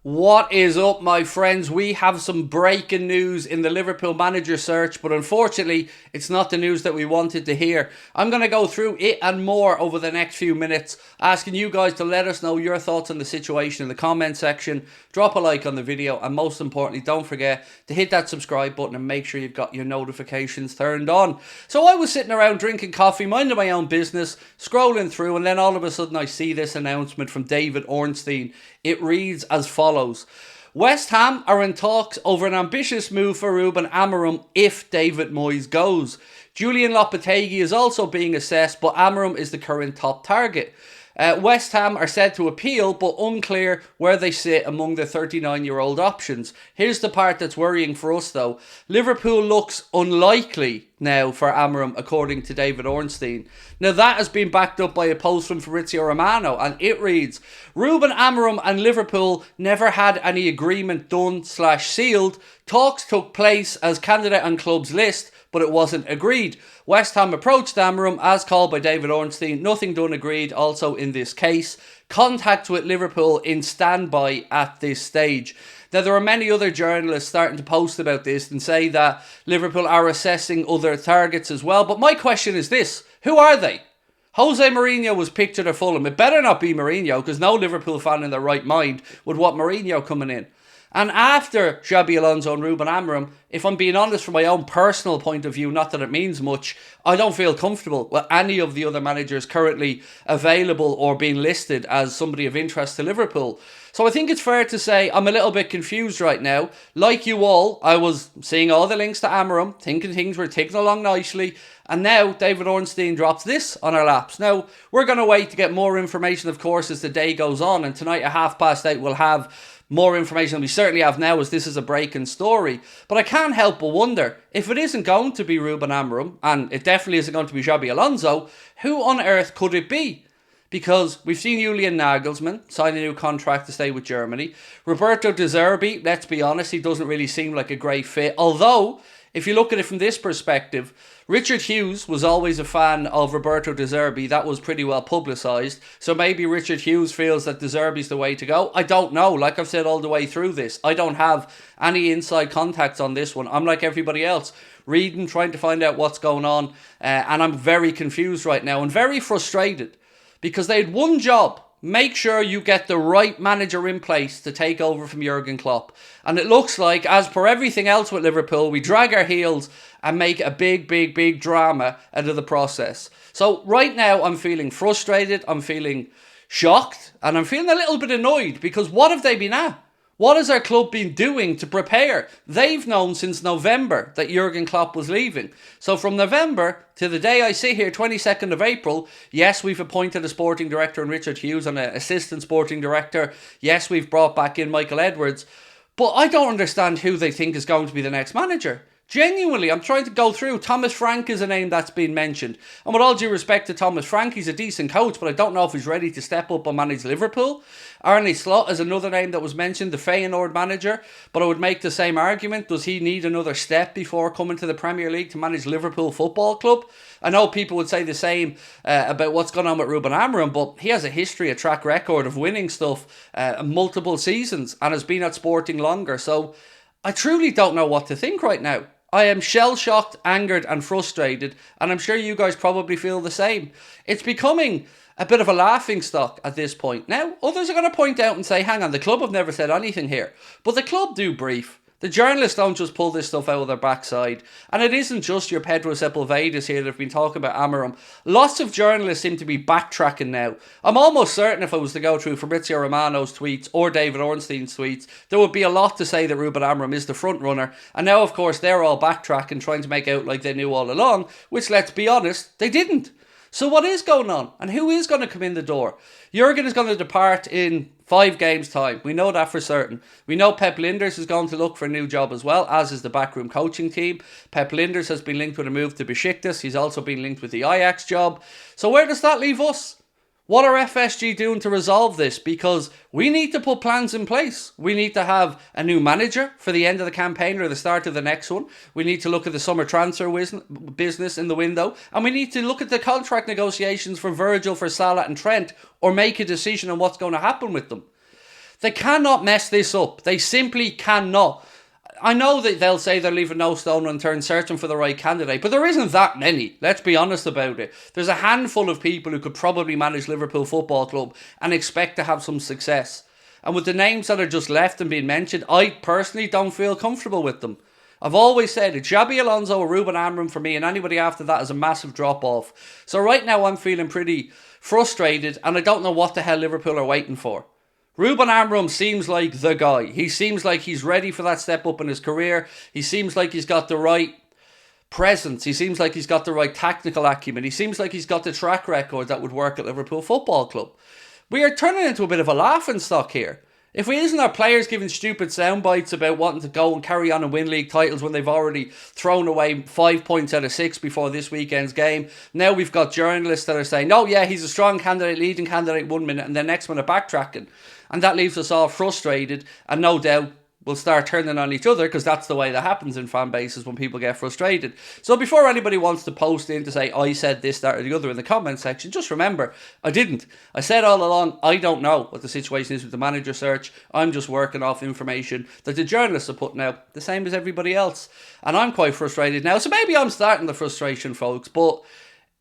What is up, my friends? We have some breaking news in the Liverpool manager search, but unfortunately, it's not the news that we wanted to hear. I'm going to go through it and more over the next few minutes, asking you guys to let us know your thoughts on the situation in the comment section. Drop a like on the video, and most importantly, don't forget to hit that subscribe button and make sure you've got your notifications turned on. So I was sitting around drinking coffee, minding my own business, scrolling through, and then all of a sudden I see this announcement from David Ornstein. It reads as follows: West Ham are in talks over an ambitious move for Ruben Amorim if David Moyes goes. Julian Lopetegui is also being assessed, but Amorim is the current top target. West Ham are said to appeal, but unclear where they sit among the 39-year-old options. Here's the part that's worrying for us though. Liverpool looks unlikely now for Amorim, according to David Ornstein. Now that has been backed up by a post from Fabrizio Romano, and it reads: Ruben Amorim and Liverpool never had any agreement done/sealed. Talks took place as candidate on club's list, but it wasn't agreed. West Ham approached Amorim, as called by David Ornstein. Nothing done agreed also in this case. Contacts with Liverpool in standby at this stage. Now, there are many other journalists starting to post about this and say that Liverpool are assessing other targets as well. But my question is this: who are they? Jose Mourinho was pictured at Fulham. It better not be Mourinho, because no Liverpool fan in their right mind would want Mourinho coming in. And after Xabi Alonso and Ruben Amorim, if I'm being honest from my own personal point of view, not that it means much, I don't feel comfortable with any of the other managers currently available or being listed as somebody of interest to Liverpool. So I think it's fair to say I'm a little bit confused right now. Like you all, I was seeing all the links to Amorim, thinking things were ticking along nicely, and now David Ornstein drops this on our laps. Now, we're going to wait to get more information, of course, as the day goes on, and tonight at 8:30 we'll have more information than we certainly have now, as this is a breaking story. But I can't help but wonder, if it isn't going to be Ruben Amorim, and it definitely isn't going to be Xabi Alonso, who on earth could it be? Because we've seen Julian Nagelsmann sign a new contract to stay with Germany. Roberto De Zerbi, let's be honest, he doesn't really seem like a great fit. Although, if you look at it from this perspective, Richard Hughes was always a fan of Roberto De Zerbi. That was pretty well publicised. So maybe Richard Hughes feels that De Zerbi's the way to go. I don't know. Like I've said all the way through this, I don't have any inside contacts on this one. I'm like everybody else, reading, trying to find out what's going on. And I'm very confused right now and very frustrated, because they had one job: make sure you get the right manager in place to take over from Jurgen Klopp. And it looks like, as per everything else with Liverpool, we drag our heels and make a big drama out of the process. So right now I'm feeling frustrated, I'm feeling shocked, and I'm feeling a little bit annoyed, because what have they been at? What has our club been doing to prepare? They've known since November that Jurgen Klopp was leaving. So from November to the day I sit here, 22nd of April, yes, we've appointed a sporting director in Richard Hughes and an assistant sporting director. Yes, we've brought back in Michael Edwards. But I don't understand who they think is going to be the next manager. Genuinely, I'm trying to go through. Thomas Frank is a name that's been mentioned. And with all due respect to Thomas Frank, he's a decent coach, but I don't know if he's ready to step up and manage Liverpool. Arne Slot is another name that was mentioned, the Feyenoord manager. But I would make the same argument. Does he need another step before coming to the Premier League to manage Liverpool Football Club? I know people would say the same about what's going on with Ruben Amorim, but he has a history, a track record of winning stuff multiple seasons and has been at Sporting longer. So I truly don't know what to think right now. I am shell-shocked, angered and frustrated, and I'm sure you guys probably feel the same. It's becoming a bit of a laughing stock at this point. Now, others are going to point out and say, hang on, the club have never said anything here. But the club do brief. The journalists don't just pull this stuff out of their backside. And it isn't just your Pedro Sepulvedas here that have been talking about Amorim. Lots of journalists seem to be backtracking now. I'm almost certain if I was to go through Fabrizio Romano's tweets or David Ornstein's tweets, there would be a lot to say that Ruben Amorim is the front runner. And now, of course, they're all backtracking, trying to make out like they knew all along, which, let's be honest, they didn't. So what is going on? And who is going to come in the door? Jurgen is going to depart in 5 games' time. We know that for certain. We know Pep Lijnders is going to look for a new job as well, as is the backroom coaching team. Pep Lijnders has been linked with a move to Besiktas. He's also been linked with the Ajax job. So where does that leave us? What are FSG doing to resolve this? Because we need to put plans in place. We need to have a new manager for the end of the campaign or the start of the next one. We need to look at the summer transfer business in the window. And we need to look at the contract negotiations for Virgil, for Salah and Trent, or make a decision on what's going to happen with them. They cannot mess this up. They simply cannot. I know that they'll say they're leaving no stone unturned searching for the right candidate, but there isn't that many. Let's be honest about it. There's a handful of people who could probably manage Liverpool Football Club and expect to have some success. And with the names that are just left and being mentioned, I personally don't feel comfortable with them. I've always said it's Xabi Alonso or Ruben Amorim for me, and anybody after that is a massive drop-off. So right now I'm feeling pretty frustrated, and I don't know what the hell Liverpool are waiting for. Ruben Amorim seems like the guy. He seems like he's ready for that step up in his career. He seems like he's got the right presence. He seems like he's got the right tactical acumen. He seems like he's got the track record that would work at Liverpool Football Club. We are turning into a bit of a laughing stock here. If we isn't our players giving stupid sound bites about wanting to go and carry on and win league titles when they've already thrown away 5 points out of 6 before this weekend's game, now we've got journalists that are saying, oh yeah, he's a strong candidate, leading candidate 1 minute, and the next minute backtracking. And that leaves us all frustrated, and no doubt we'll start turning on each other, because that's the way that happens in fan bases when people get frustrated. So before anybody wants to post in to say, I said this, that or the other in the comment section, just remember, I didn't. I said all along, I don't know what the situation is with the manager search. I'm just working off information that the journalists are putting out, the same as everybody else. And I'm quite frustrated now. So maybe I'm starting the frustration, folks, but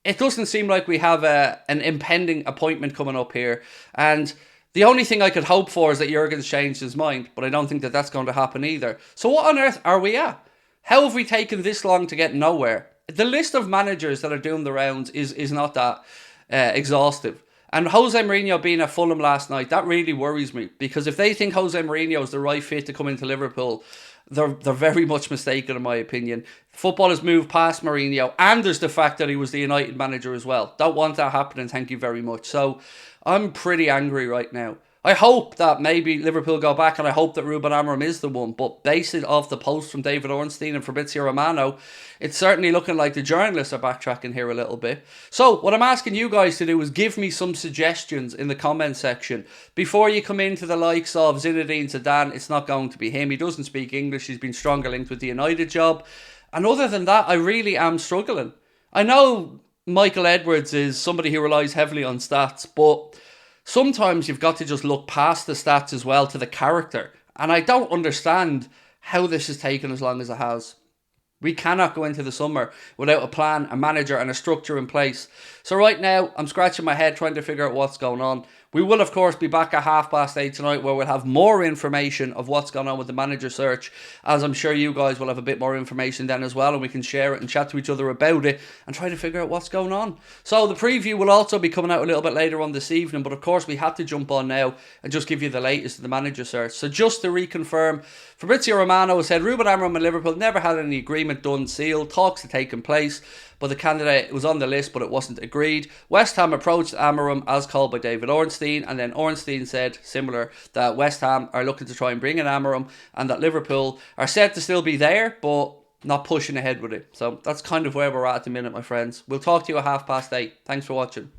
it doesn't seem like we have an impending appointment coming up here. And the only thing I could hope for is that Jurgen's changed his mind, but I don't think that that's going to happen either. So what on earth are we at? How have we taken this long to get nowhere? The list of managers that are doing the rounds is not that exhaustive. And Jose Mourinho being at Fulham last night, that really worries me. Because if they think Jose Mourinho is the right fit to come into Liverpool, they're very much mistaken in my opinion. Football has moved past Mourinho, and there's the fact that he was the United manager as well. Don't want that happening, thank you very much. So I'm pretty angry right now. I hope that maybe Liverpool go back, and I hope that Ruben Amorim is the one. But based off the post from David Ornstein and Fabrizio Romano, it's certainly looking like the journalists are backtracking here a little bit. So what I'm asking you guys to do is give me some suggestions in the comment section. Before you come into the likes of Zinedine Zidane, it's not going to be him. He doesn't speak English. He's been stronger linked with the United job. And other than that, I really am struggling. I know Michael Edwards is somebody who relies heavily on stats, but sometimes you've got to just look past the stats as well to the character. And I don't understand how this has taken as long as it has. We cannot go into the summer without a plan, a manager and a structure in place. So right now, I'm scratching my head trying to figure out what's going on. We will, of course, be back at 8:30 tonight where we'll have more information of what's going on with the manager search, as I'm sure you guys will have a bit more information then as well, and we can share it and chat to each other about it and try to figure out what's going on. So the preview will also be coming out a little bit later on this evening, but of course we had to jump on now and just give you the latest of the manager search. So just to reconfirm, Fabrizio Romano said Ruben Amorim and Liverpool never had any agreement done, sealed, talks had taken place, but the candidate was on the list, but it wasn't agreed. West Ham approached Amorim as called by David Ornstein, and then Ornstein said, similar, that West Ham are looking to try and bring in Amorim, and that Liverpool are said to still be there, but not pushing ahead with it. So that's kind of where we're at the minute, my friends. We'll talk to you at 8:30. Thanks for watching.